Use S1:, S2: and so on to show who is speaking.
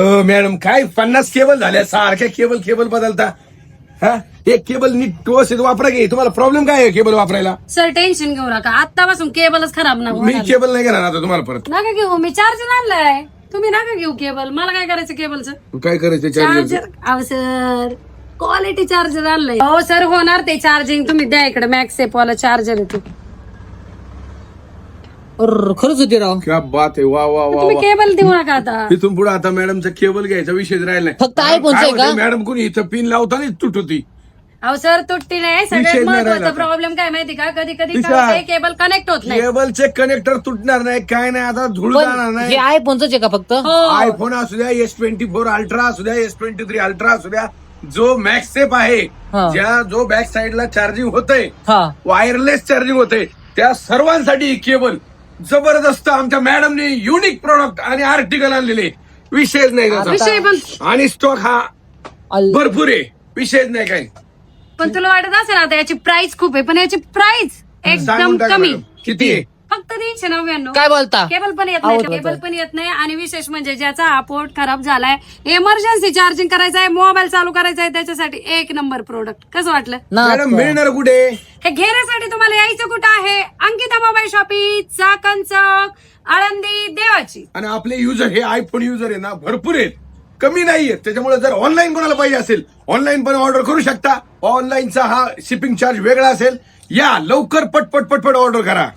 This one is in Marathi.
S1: मॅडम काय 50 केबल झाल्या सारख्या केबल बदलता. हा एक केबल नीट व्यवस्थित वापरा की. तुम्हाला प्रॉब्लेम काय आहे केबल वापरायला?
S2: सर टेन्शन घेऊ नका, आतापासून केबलच खराब ना
S1: मी केबल नाही घेणार आता तुम्हाला परत.
S2: नका घेऊ, मी चार्जर आणलाय. तुम्ही नका घेऊ केबल. मला काय करायचं केबलचं?
S1: काय करायचं चार्जर?
S2: चार्जर अहो सर, क्वालिटी चार्जर आणलंय. हो सर, होणार ते चार्जिंग. तुम्ही द्या इकडे मॅक्सेप वाला चार्जर आहे ते.
S3: खरंच होती राव.
S1: क्या बात आहे. वा वा वा
S2: तुम्ही
S1: वा.
S2: केबल देऊ नका आता.
S1: इथून पुढे आता मॅडमचा केबल घ्यायचा विषय राहिला
S3: फक्त iPhone चं आहे का?
S1: मॅडम कोणी इथं पिन लावताना तुट होती.
S2: अहो सर, तुटती नाही.
S1: विषय
S2: सगळ्यात
S1: नाही
S2: महत्वाचा
S1: राहिला.
S2: प्रॉब्लेम काय माहिती का? कधी कधी
S1: विचार.
S2: केबल कनेक्ट होत नाही.
S1: केबलचे कनेक्टर तुटणार नाही, काय नाही. आता धूळ जाणार
S3: पण
S1: नाही.
S3: हे आयफोनच आहे का फक्त?
S2: हो.
S1: आयफोन असू द्या, S24 अल्ट्रा असू द्या, S23 अल्ट्रा असू द्या, जो मॅक्सेप आहे,
S3: हा.
S1: जो बॅक साईडला चार्जिंग होतंय,
S3: हा.
S1: वायरलेस चार्जिंग होते, त्या सर्वांसाठी केबल जबरदस्त आमच्या मॅडमने युनिक प्रोडक्ट आणि आर्टिकल आणलेले. विषयच नाही त्याचा.
S2: विषय पण
S1: आणि स्टॉक हा भरपूर आहे, विषयच नाही काही.
S2: पण तुला वाटत असेल आता याची प्राइस खूप आहे, पण याची प्राइस एकदम
S1: सांगून टाका
S2: कमी.
S1: मॅडम. किती आहे?
S2: फक्त 399.
S3: काय बोलता?
S2: केबल पण येत नाही, केबल पण येत नाही. आणि विशेष म्हणजे ज्याचा हा पोर्ट खराब झालाय, इमर्जन्सी चार्जिंग करायचं आहे, मोबाईल चालू करायचा आहे, त्याच्यासाठी एक नंबर प्रोडक्ट. कसं वाटलं?
S1: मॅडम मिळणार कुठे?
S2: हे घेण्यासाठी तुम्हाला यायचं कुठं आहे? अंकिता मोबाईल शॉपी, चाकण चौक, आळंदी, देवाची.
S1: आणि आपले युजर हे आयफोन युजर आहे ना, भरपूर आहेत, कमी नाहीये. त्याच्यामुळे जर ऑनलाईन कोणाला पाहिजे असेल, ऑनलाईन पण ऑर्डर करू शकता. ऑनलाईनचा हा शिपिंग चार्ज वेगळा असेल. या लवकर पटपट ऑर्डर करा.